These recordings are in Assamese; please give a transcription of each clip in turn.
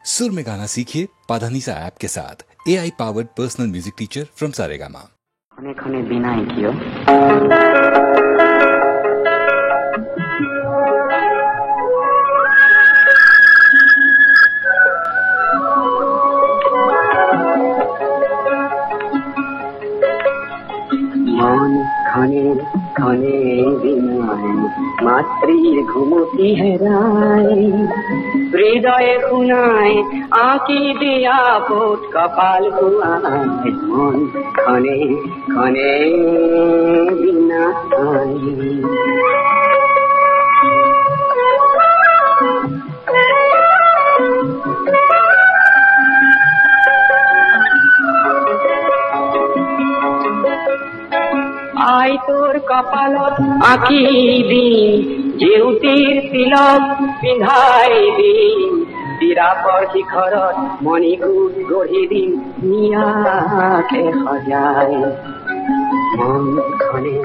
सुर में गाना सीखिए पाधानीसा ऐप के साथ। AI powered personal music teacher from Saregama. खने खने बिनाई कियो मन खने खने बिनाई मातृ घुमती है राय हृदय खुनाए आँखी दिया पोत कपाल कुआए मन खने खने बिनाई आई तोर कपालत आँखी दिन जेउतीर तिलक पिंधाई दिन तीरा पर शिखरत मणिकूट गढ़ी दिन मिया के सजाए मन खने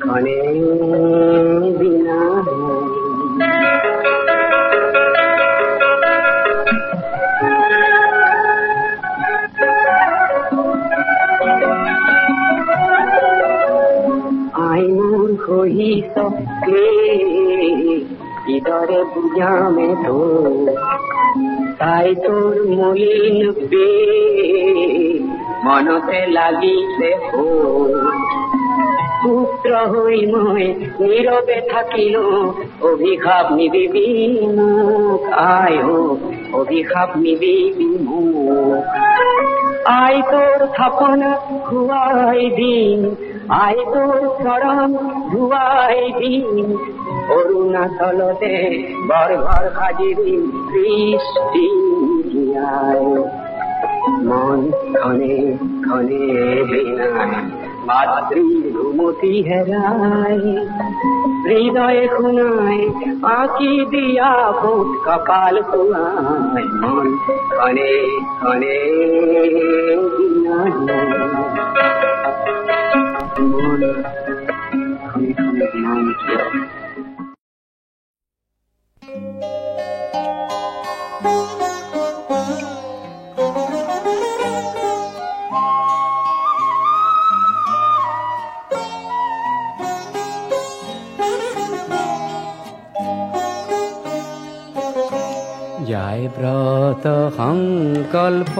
खने बिना कोई सके इधर बुझा में तो ताई तोर मलिन पे मनते लागी से हो पुत्र हई मैं नीरवे থাকিলো অভিশাপ নিদিবি মুখ আয় হো অভিশাপ নিদিবি মুখ আয় তোর থাপন খুয়াই দিন আয় তোর চরণ ধুয়াই দিন অরুণাচলতে ঘর ঘর ভাজিবি বৃষ্টি আয় মন খনে খনে বিনাই मातृ घुमती है राय हृदय खुनाए आँखी दिया पोत कपाल कुआए मन खने खने मन खने खने बिनाई कियो যায় ব্রত সংকল্প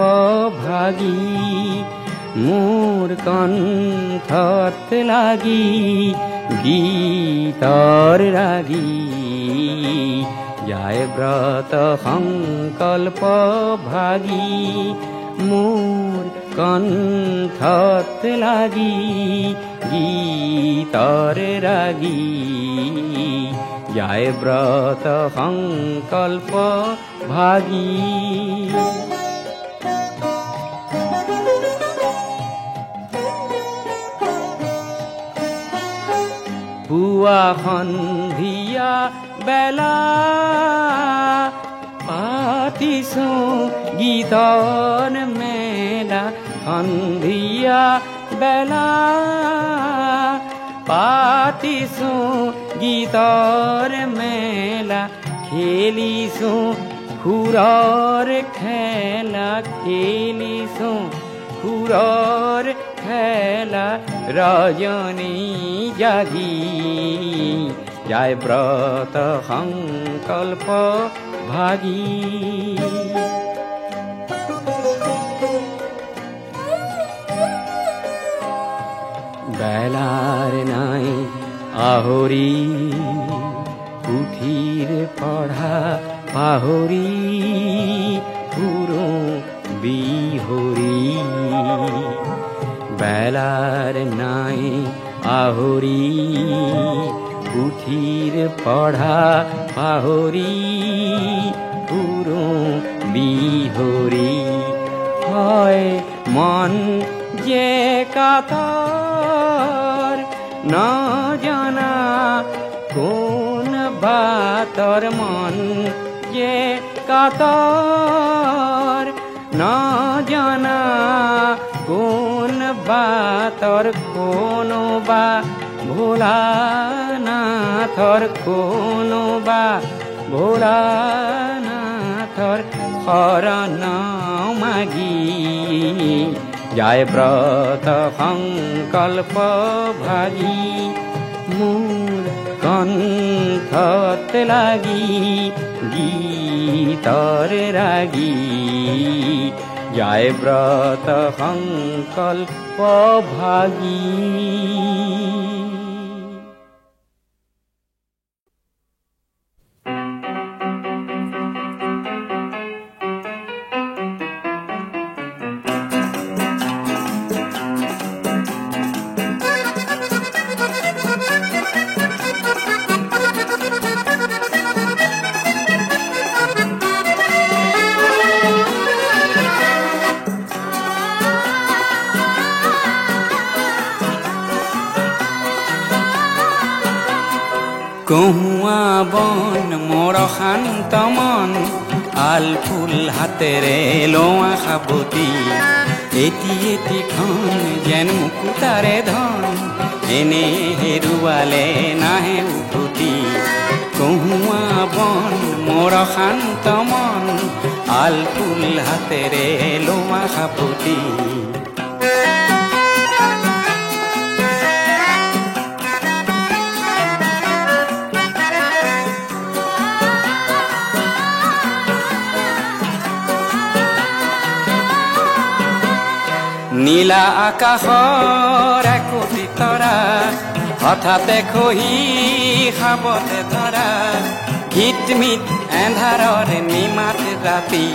ভাগী মোর কণ্ঠত লাগি গীতৰ ৰাগী যায় ব্ৰত সংকল্প ভাগী মোৰ কণ্ঠত লাগি গীতৰ ৰাগী যায় ব্ৰত সংকল্প ভাগী পুৱা সন্ধিয়া বেলা পাতিছো গীতৰ মেলা সন্ধিয়া বেলা পাতিছো গীতৰ মেলা খেলিছো সুৰৰ খেলা খেলিছো সুৰৰ খেলা ৰজনী জাগি যায় ব্রত সংকল্প ভাগী বেলার নাই আহরি পুথির পড়া পাহরি পুরো বিহরি বেলার নাই আহরি পুথির পড়া পাহরি পুরো বিহরি হয় মন যে কাতর না জানা কোন বাতর মন যে কাতর না জানা কোন বাতর কোন বা ভোলানাথর কোন বা ভোলানাথর শৰণ মাগি যায় ব্ৰত সংকল্প ভাগি মোৰ কণ্ঠত লাগি গীতৰ ৰাগি যায় ব্ৰত সংকল্প ভাগি। কহুৱা বন মোৰ শান্ত মন আল ফুল হাতেৰে লোৱা সাবতি এটি এটিখন যেন মুকুতাৰে ধন এনে হেৰুৱালে নাহে উভতি। কহুৱা বন মোৰ শান্ত মন আল ফুল হাতেৰে লোৱা সাবতি নীলা আকাশৰ একোটি তৰা হঠাতে খহি খাবতে ধৰা ঘিটমিট এন্ধাৰৰ নিমাত ৰাতি।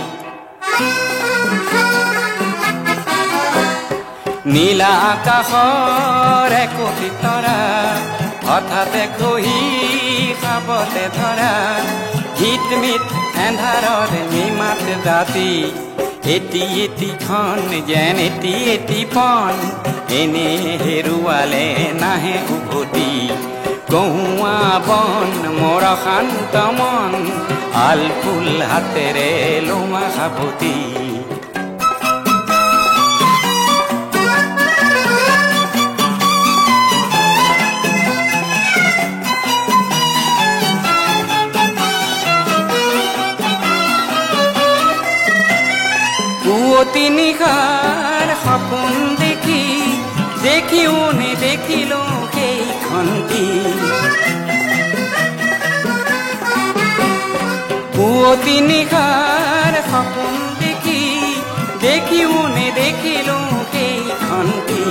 নীলা আকাশৰ একোটি তৰা হঠাতে খহি খাবতে ধৰা ঘিটমিট এন্ধাৰৰ নিমাত ৰাতি। এটি এটিখন যেন এটি এটি পন এনে হেৰুৱালে নাহে উভতি। কহুৱা বন মোৰ শান্ত মন আল ফুল হাতেৰে লোৱা সাবতি। পুৱতি নিশাৰ সপোন দেখি দেখিও নেদেখিলো সেইখনটি। পুৱতি নিশাৰ সপোন দেখি দেখিও নেদেখিলো সেইখনটি।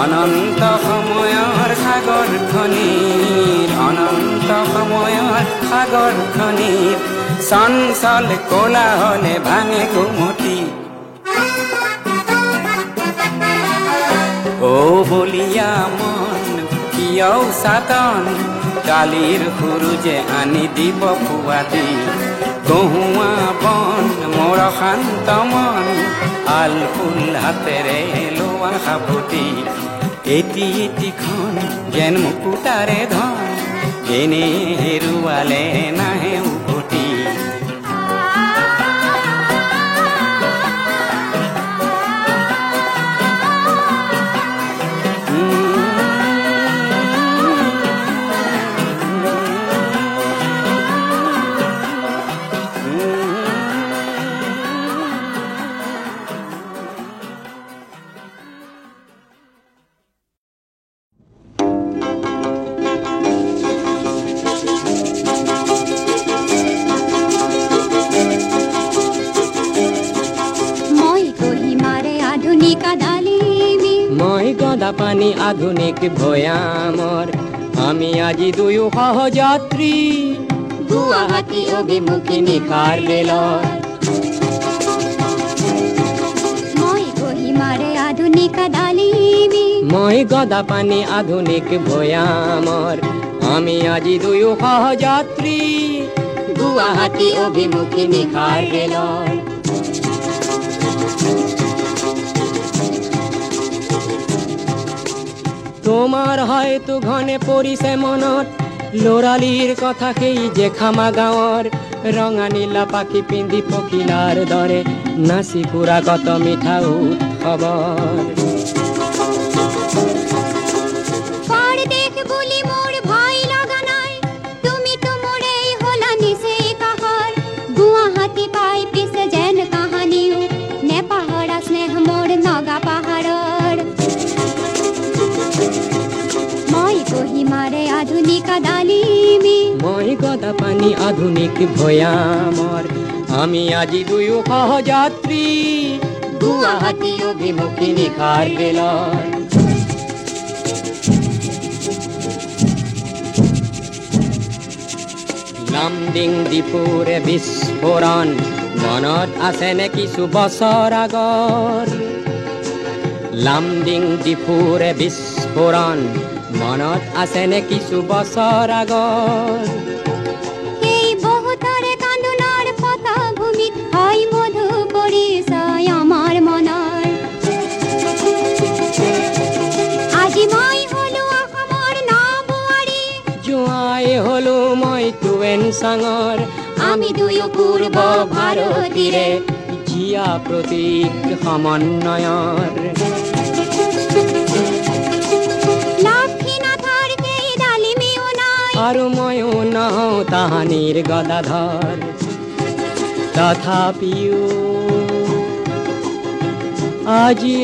অনন্ত সময়ৰ সাগৰখনিৰ অনন্ত সময়ৰ সাগৰখনিৰ চঞ্চল কোলাহলে ভাঙে ঘুমতি। ও বলিয়া মন কিয় সাতন কালিৰ সুৰুজে আনি দিব পুৱাতি। কহুৱা বন মোৰ শান্ত মন আল ফুল হাতেৰে লোৱা সাবতি। এটি এটিখন যেন মুকুতাৰে ধন এনে হেৰুৱালে নাহে উভতি। পানী আধুনিক ভয়ামৰ আমি আজি দুয়ো সহযাত্ৰী গুৱাহাটী অভিমুখী নিশাৰ ৰেলৰ। মই কহিমাৰে আধুনিক ডালিমী মই গদা পানী আধুনিক ভয়ামৰ আমি আজি দুয়ো সহযাত্ৰী গুৱাহাটী অভিমুখী নিশাৰ ৰেলৰ। তোমাৰ হয়তো ঘনে পৰিছে মনত ল'ৰালিৰ কথা সেই জেখামা গাঁৱৰ ৰঙা নীলা পাখি পিন্ধি পখিলাৰ দৰে নাচি ফুৰা কত মিঠা উৎসৱৰ। পৰদেশ বুলি মোৰ ভয় লগা নাই তুমিতো মোৰেই হলা নিচেই কাষৰ গুৱাহাটী পাই পিছে গদাপাণি আধুনিক ভয়ামৰ আমি আজি দুয়ো সহযাত্ৰী গুৱাহাটী অভিমুখী নিশাৰ ৰেলৰ লামডিং ডিপুৰে বিস্ফোৰণ মনত আছেনে কিছু বছৰ আগৰ লামডিং ডিপুৰে বিস্ফোৰণ মনত আছেনে কিছু বছৰ আগৰ এই বহুতৰে কান্দোনৰ পটভূমিত হয় মধু পৰিচয় আমাৰ মনৰ আজি মই হলো অসমৰ নবোৱাৰী জোঁৱাই হলো মই টুৱেন চাঙৰ আমি দুয়ো পূৰ্ব ভাৰতীৰে জীয়া প্ৰতীক সমন্বয়ৰ লক্ষ্মীনাথৰ সেই ডালিমিও নাই আৰু ময়ো নহওঁ তাহানিৰ গদাধৰ তথাপিও আজি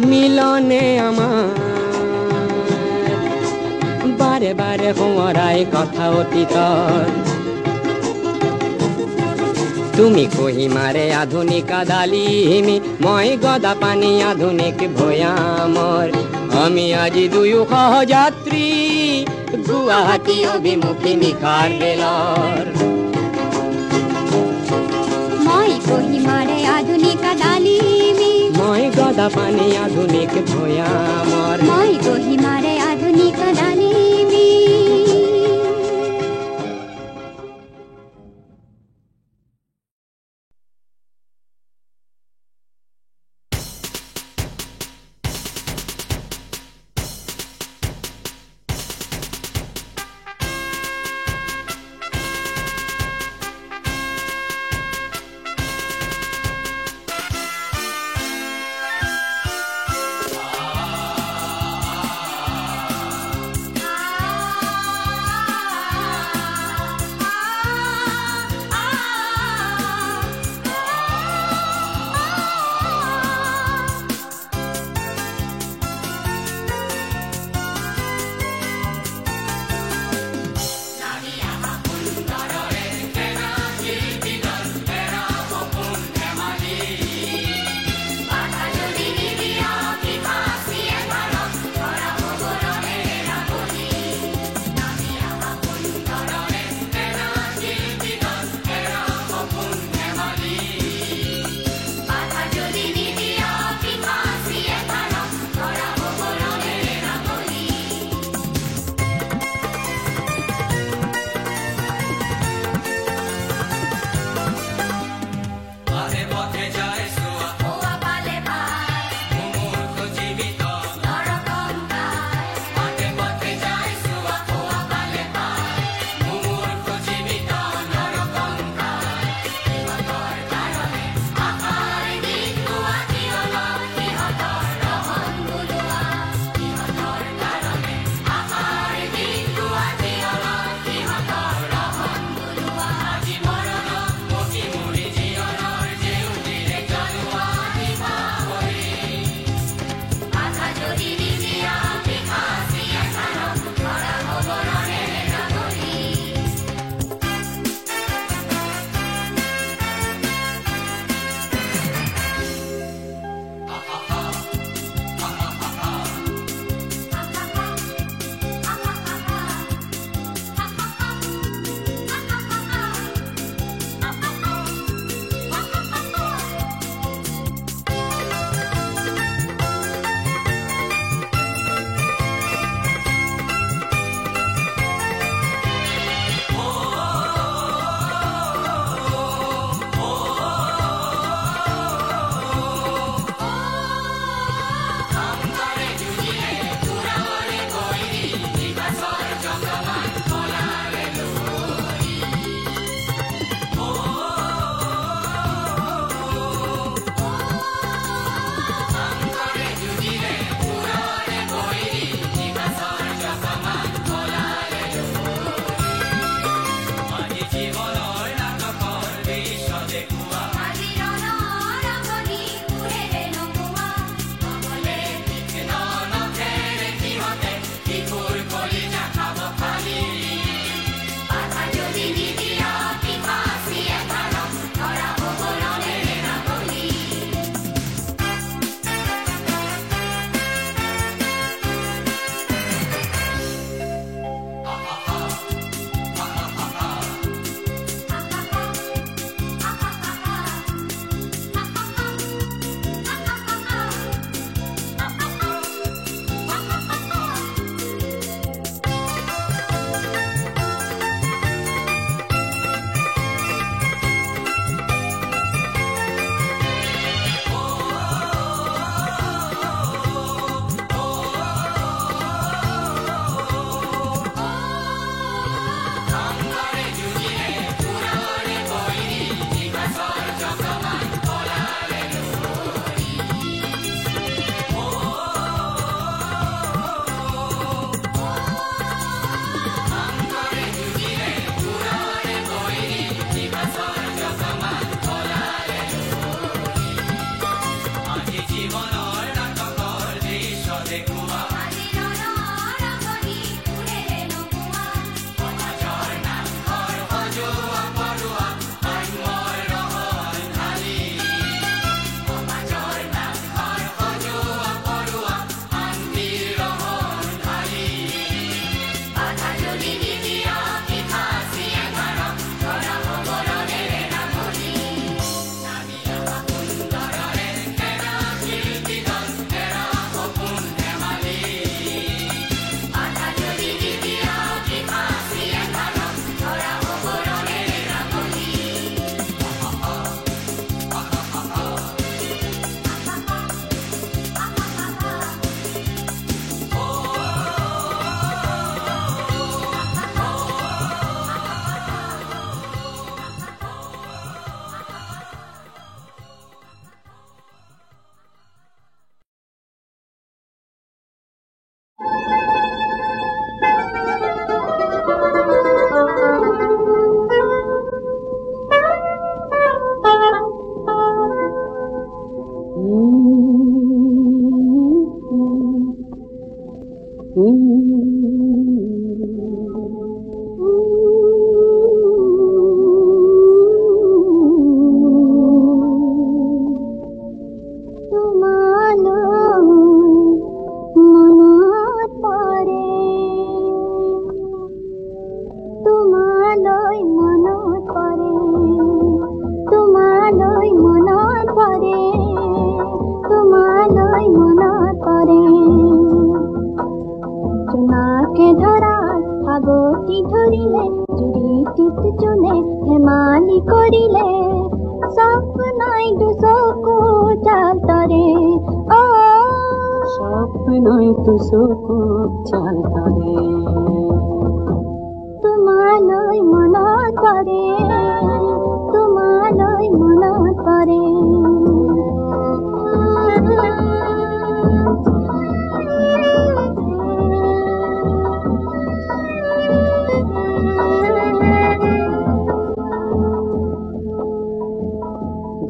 মিলনে আমাৰ বাৰে বাৰে সোঁৱৰাই কথা অতীতৰ তুমি কহিমাৰে আধুনিক ডালিমি মই গদাপাণি আধুনিক ভয়ামৰ আমি আজি দুয়ো সহযাত্ৰী গুৱাহাটী অভিমুখী নিশাৰ ৰেলৰ মই কহিমাৰে আধুনিক ডালিমি মই গদাপাণি আধুনিক ভয়ামৰ মই কহিমাৰে আধুনিক ডালিমি কৰিলে সপনাই দুচকু চাল তৰে স্বপ্নই দুচকু চাল তৰে তোমালৈ মনত পৰে তোমালৈ মনত পৰে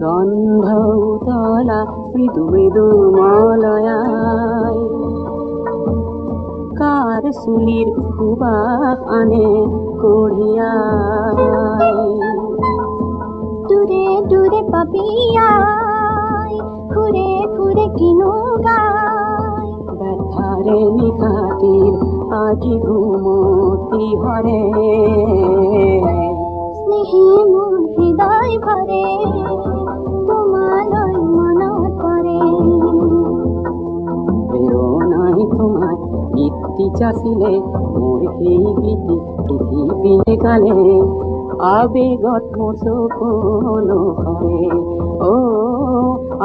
গন্ধ উতলা মৃদু মৃদু মলয়াই কাৰ চুলিৰ সুবাস আনে কঢ়িয়াই দূৰে দূৰে পাপিয়াই ঘূৰে ঘূৰে কিনো গাই ব্যথাৰে নিশাটিৰ আজি ঘুমতি হৰে স্নেহে মোৰ হৃদয় ভৰে তোমালৈ মনত পৰে প্ৰেৰণাই তোমাৰ গীতি চাচিলে মোৰ সেই গীতি পৃথিৱীয়ে গালে আবেগত মোৰ চকুলো সৰে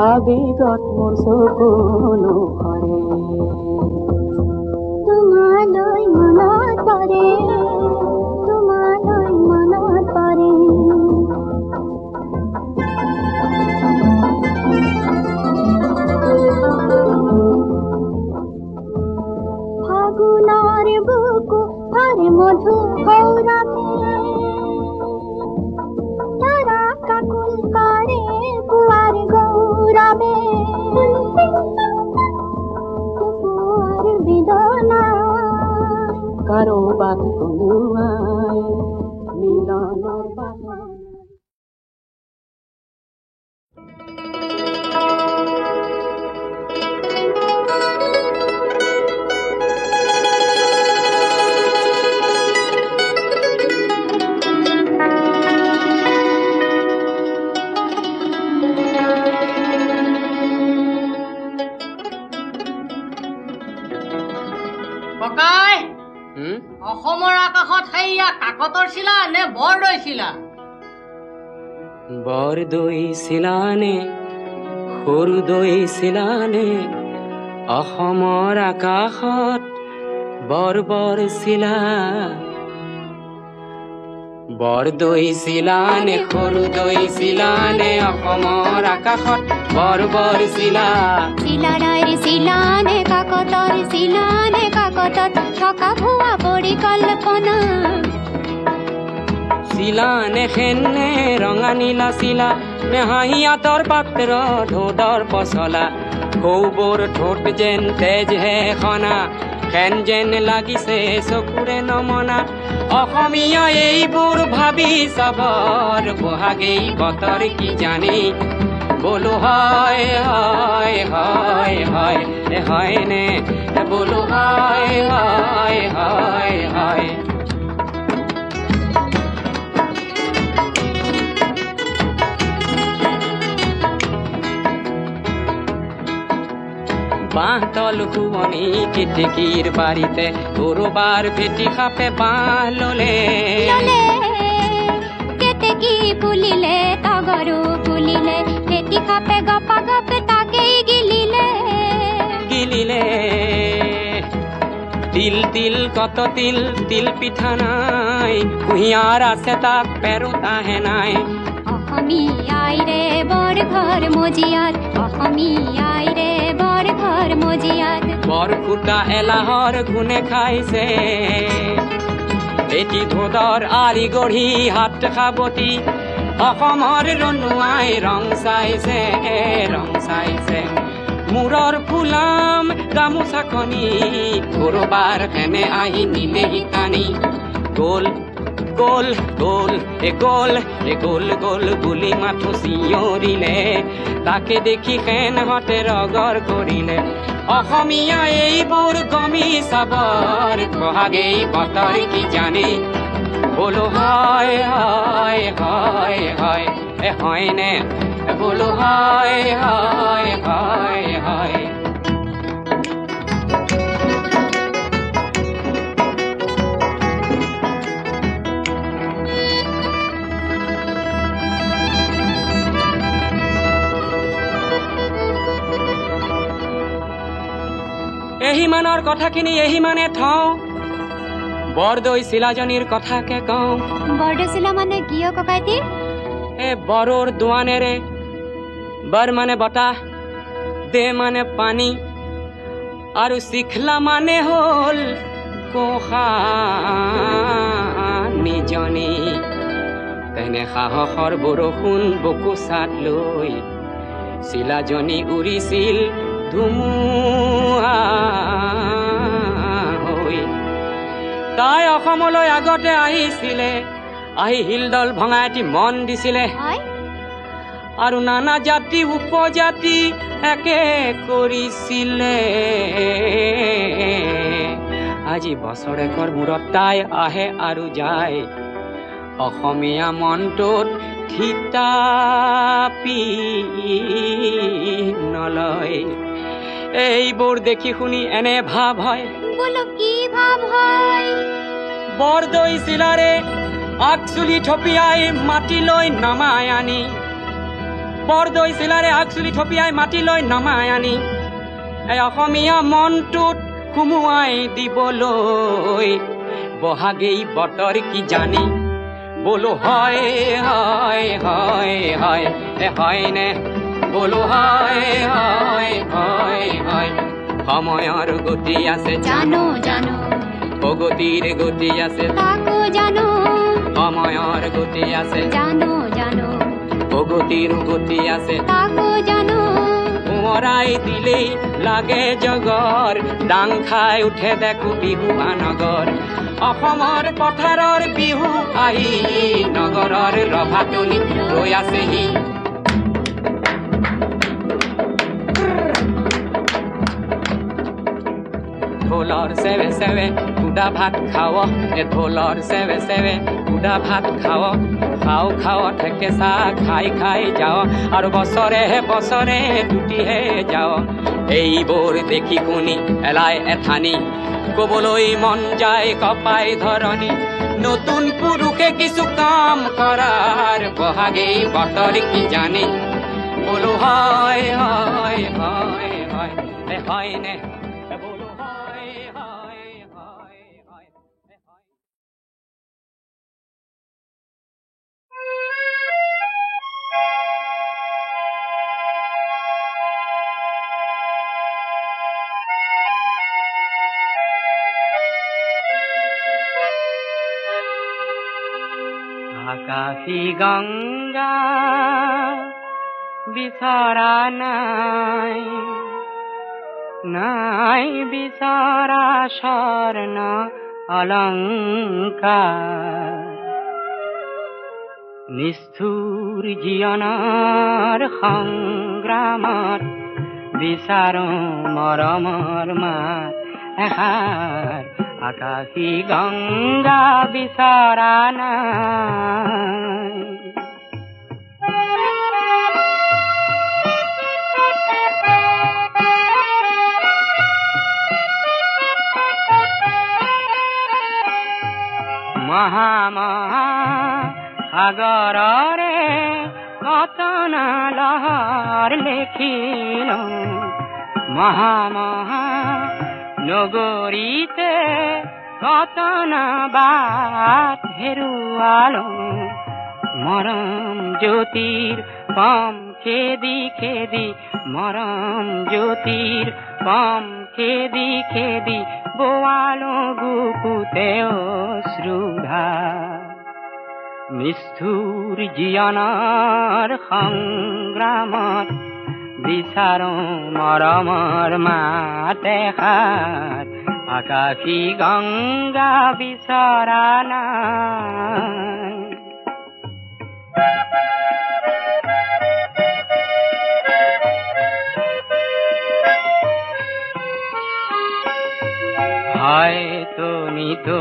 আবেগত মোৰ চকুলো সৰে তোমালৈ মনত পৰে তোমালৈ মনত পৰে ফাগুনৰ বুকু ভৰে মধু সৌৰভে তাৰা কাকুল কৰে পুৱাৰ গৌৰৱে পুৱাৰ বেদনা কাৰোবাক কলোৱাই মিলনৰ বাসনা অসমৰ আকাশত সেইয়া কাকতৰ শিলা নে বৰদৈ শিলা বৰদৈ শিলা নে সৰুদৈ শিলা নে অসমৰ আকাশত বৰ বৰ শিলা বৰদৈ শিলা নে সৰুদৈ শিলা নে অসমৰ আকাশত বৰ বৰ শিলা শিলাৰাইৰ শিলা নে কাকতৰ শিলা নে কাকতত থকা ভুৱা পৰিকল্পনা শিলা নে খেনে ৰঙা নীলা শিলা নে হাঁহিয়াতৰ পাত্ৰ ঢোঁদৰ পচলা সৌবৰ ঠোঁট যেন তেজ হে খনা খেন যেন লাগিছে চকুৰে নমনা অসমীয়া এইবোৰ ভাবি চাবৰ বহাগেই বতৰ কি জানি বলো হয় হয় হয় হয় হয় নে বলো হয় হয় হয় হয় বাঁহতল শুৱনি কেতেকীৰ বাৰীতে গৰুবাৰ ভেটি খাপে বাঁহ ললে কেতেকী ফুলিলে তগৰু ফুলিলে ভেটি খাপে গপা গপে তাকেই গিলিলে গিলিলে তিল তিল কত তিল তিল পিঠা নাই কুঁহিয়াৰ আছে তাক পেৰুতাহে নাই অসমীয়াই ৰে বৰ ঘৰ মজিয়াত অসমীয়াই ৰে বৰ ঘৰ মজিয়াত বৰকুটা এলাহৰ গুণে খাইছে এটি ধোদৰ আলি গঢ়ি হাত খাবতি অসমৰ ৰণুৱাই ৰং চাইছে মূৰৰ ফুলাম গামোচাখনি কৰবাৰ কেনে আহি নিলেহি টানি গ'ল গ'ল গ'ল গ'ল গ'ল গ'ল বুলি মাথো চিঞৰিলে তাকে দেখি সেনহঁতে ৰগৰ কৰিলে অসমীয়া এইবোৰ গমি চাবৰ বহাগেই বতৰ কি জানে বলো হয় হয় হয় হয় হয়নে বলো হয় হয় হয় হয় মানৰ কথাখিনি এহি মানে থওঁ বৰদৈ চিলাজনীৰ কথাকে কওঁ বৰদৈচিলা মানে কি অ ককাইটি এ বৰৰ দুৱানেৰে বৰ মানে বতাহ দে মানে পানী আৰু চিখলা মানে হ'ল গোসানীজনী তেনে সাহসৰ বৰষুণ বকু চাত লৈ চিলাজনী উৰিছিল ধুমুহা হৈ তাই অসমলৈ আগতে আহিছিলে আহি শিলডল ভঙাই এটি মন দিছিলে আৰু নানা জাতি উপজাতি একে কৰিছিলে আজি বছৰেকৰ মূৰত তাই আহে আৰু যায় অসমীয়া মনটোত থিতাপি নলয় এইবোৰ দেখি শুনি এনে ভাৱ হয় বোলো কি ভাৱ হয় বৰদৈ চিলাৰে আগচুলি থপিয়াই মাটিলৈ নমাই আনি বৰদৈ চিলাৰে আগচুলি থপিয়াই মাটিলৈ নমাই আনি এই অসমীয়া মনটোত সুমুৱাই দিবলৈ বহাগেই বতৰ কি জানি বোলো হয় হয় হয় হয় হয়নে বোলো হয় হয় হয় হয় সময়ৰ গতি আছে জানো জানো প্ৰগতিৰ গতি আছে তাকো জানো সময়ৰ গতি আছে জানো জানো প্ৰগতিৰ গতি আছে তাকো জানো উমৰাই দিলেই লাগে জগৰ ডাং খাই উঠে দেখো বিহু আনগৰ অসমৰ পথাৰৰ বিহু আহি নগৰৰ ৰভাতলিত ৰৈ আছেহি ঢোলৰ চেৱে চেৱে সুদা ভাত খাৱ ঢোলৰ চেৱে চেৱে সুদা ভাত খাৱ খাও খাও ঠেকেচা খাই খাই যাও আৰু বছৰে বছৰে টুটিহে যাও এইবোৰ দেখি শুনি এলাই এঠানি কবলৈ মন যায় কপাই ধৰণী নতুন পুৰুষে কিছু কাম কৰাৰ বহাগেই বতৰ কি জানি বোলো হয় হয় হয় হয় হয়নে বোলো হয় হয় হয় হয় আকাশী গঙ্গা বিচৰা নাই নাই বিচৰা স্বৰ্ণ অলংকাৰ নিষ্ঠুৰ জীৱনৰ সংগ্ৰামত বিচাৰো মৰমৰ মাত এষাৰ আকাশী গঙ্গা বিচৰা নাই মহা মহা সাগৰৰে কতন লহৰ লেখিল মহা মহা নগৰীতে কতন বাট হেৰুৱালো মৰম জ্যোতিৰ পাম খেদি খেদি মৰম জ্যোতিৰ পাম খেদি খেদি বোৱালো গুপুতে অশ্ৰুধা নিষ্ঠুৰ জীৱনৰ সংগ্ৰামত বিচাৰো মৰমৰ মাত এষাৰ আকাশী গঙ্গা বিচৰা নাই হয়তো নিতো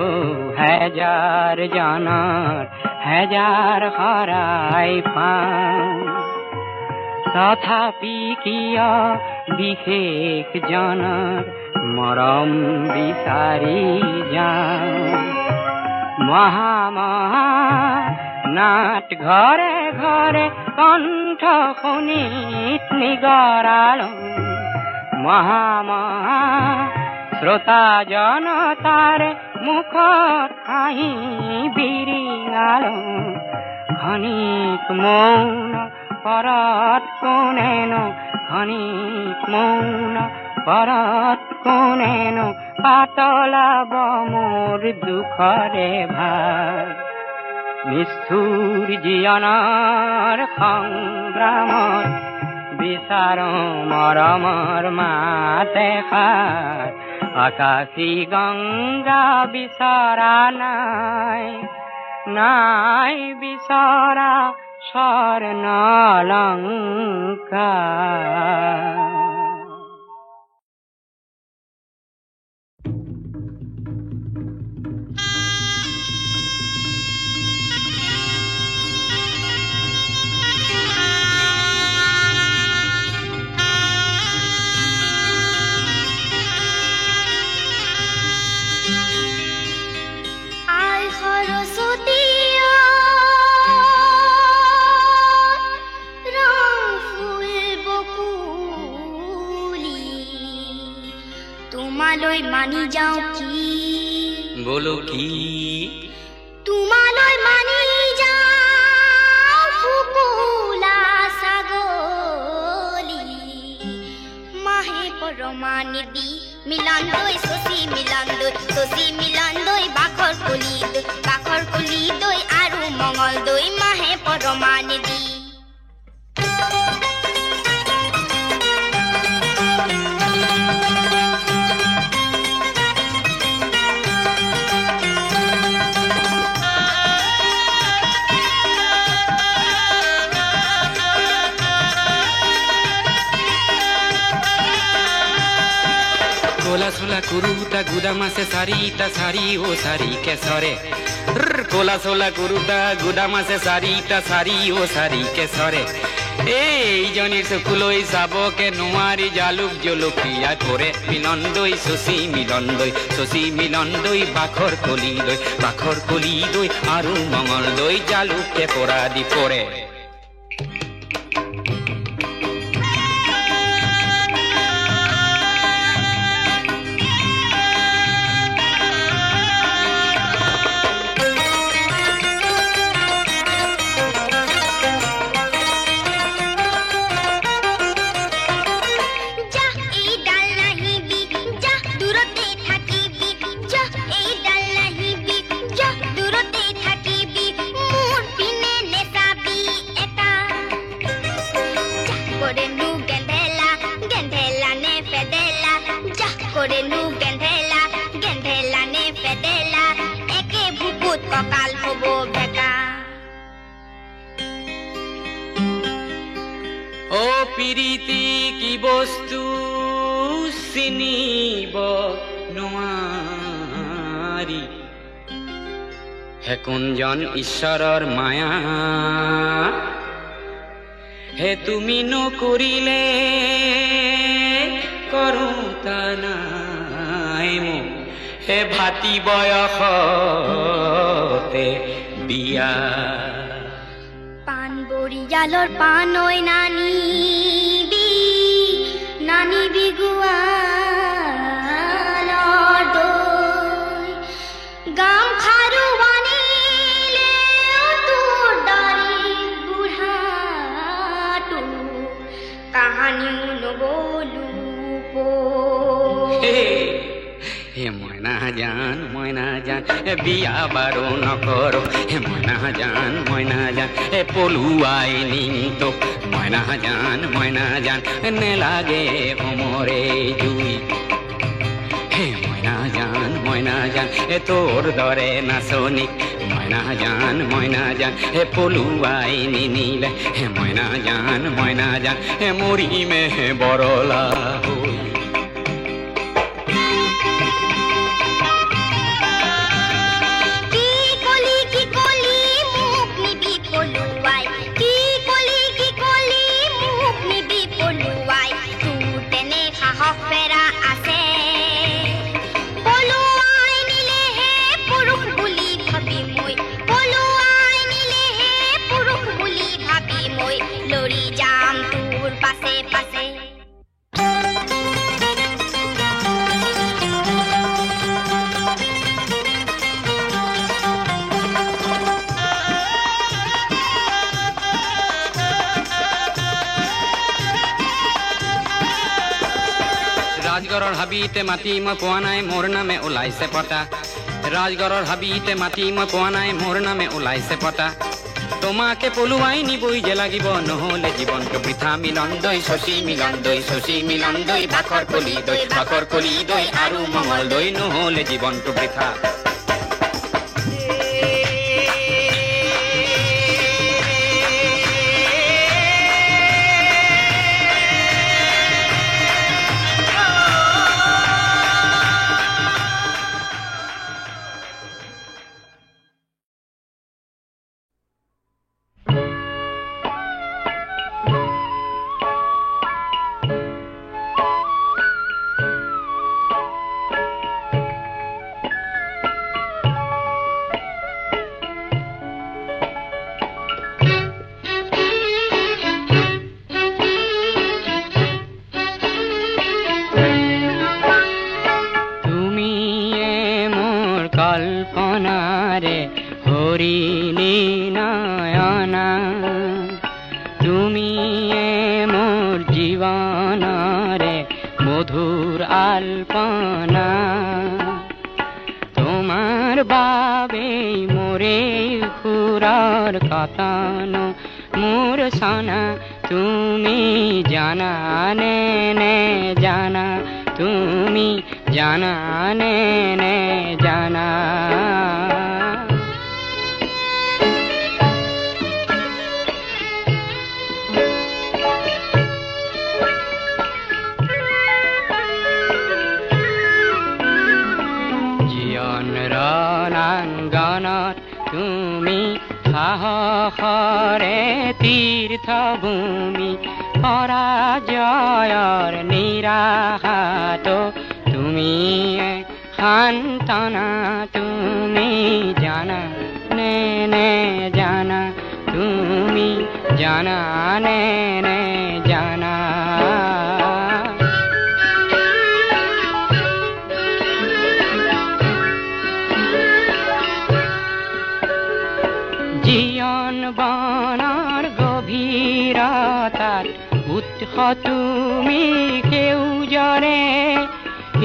হাজাৰ জনৰ হাজাৰ হৰাই পাওঁ তথাপি কিয় বিশেষ জনৰ মৰম বিচাৰি যাওঁ মহা মহা নাট ঘৰে ঘৰে কণ্ঠ শুনিত নিগৰালো মহা মহা শ্ৰোতা জনতাৰে মুখত হাঁহি বিৰিঙালো ঘনিক মৌন পৰত কোনেনো ঘনিক মৌন পৰত কোনেনো পাতলাব মোৰ দুখৰে ভাগ নিষ্ঠুৰ জীৱনৰ সংগ্ৰামত বিচাৰো মৰমৰ মাতে খাৰ আকাশী গংগা বিচৰা নাই নাই বিচৰা স্বৰ্ণলংকাৰ তোমালৈ মানি যাওঁ কি বলো কি তোমালৈ মানি যাওঁ ফুকুলা ছাগলী মাহে পৰমা নিদি মিলন দৈ শশী মিলন দৈ বাখৰ কলি দৈ আৰু মঙল দৈ মাহে পৰমা নিদি কোলা সোলা কুরুটা গুদামাসে সারিটা সারি ও সারি কেশরে কোলা সোলা কুরুটা গুদামাসে সারিটা সারি ও সারি কেশরে এই জনির চকুলৈ চাবকে নোৱাৰি জালুক জলকীয়া কৰে মিলন দৈ শশী মিলন দৈ বাখৰ কলি দৈ আৰু মঙল দৈ জালুকে পৰা দি পৰে পিৰিতি কি বস্তু চিনিব নোৱাৰি হে কোনজন ঈশ্বৰৰ মায়া হে তুমি নকৰিলে কৰোতা নাই মোক হে ভাতি বয়সতে বিয়া পান বৰিয়ালৰ পানৈ নানিবি গোৱালৰ দৈ গাম খাৰু আনিলে তোৰ দাৰি বুঢ়াটো কাহানিও নবলো হে মইনা জান বিয়া বাৰু নকৰো হে মইনা জান হে পলুৱাই নিতো মইনা জান নেলাগে সমৰে জুই হে মইনা জান হে তোৰ দৰে নাচনি মইনা জান হে পলুৱাই নিনিলে হে মইনা জান হে মৰিমে বৰলা হৈ লৰি যাম তোৰ পাছে পাছে ৰাজগড়ৰ হাবিতে মাতি মই পোৱা নাই মোৰ নামে ওলাইছে পতা ৰাজগড়ৰ হাবিতে মাতি মই পোৱা নাই মোৰ নামে ওলাইছে পতা তোমাকে পলুৱাই নিবই যে লাগিব নহ'লে জীৱনটো বৃথা মিলন দৈ শশী মিলন দৈ শশী মিলন দৈ ভাকৰ কলি দৈ আৰু মঙল দৈ নহ'লে জীৱনটো বৃথা কল্পনারে হরিণী নয়না তুমি মোর জীবনরে মধুর আলপনা তোমার বাবে মোরে খুরার কাতানো মোর সানা তুমি জানা নে জানা তুমি জানা নে জানা জীবন রণাঙ্গনত তুমি সাহসৰে তীৰ্থভূমি পৰাজয়ৰ নিৰাশাত তুমি সান্তনা তুমি জানা নে জানা তুমি জানা নে জানা জীয়ন বনৰ গভীৰতাত উৎস তুমি সেউজৰে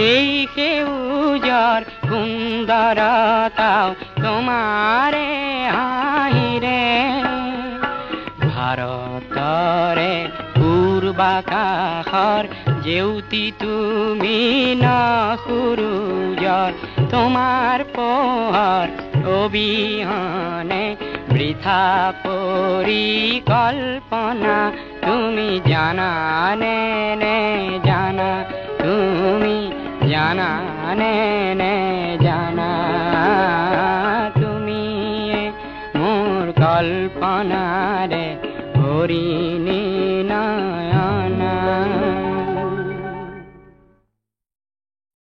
এই সেউজৰ সুন্দৰতা তোমাৰে হাঁহিৰে ভাৰতৰে পূৰ্বাকাশৰ জেউতি তুমি ন সূৰুজৰ তোমাৰ পোহৰ অবিহনে বৃথা পৰিকল্পনা তুমি জানা নে জানা তুমি জানা নে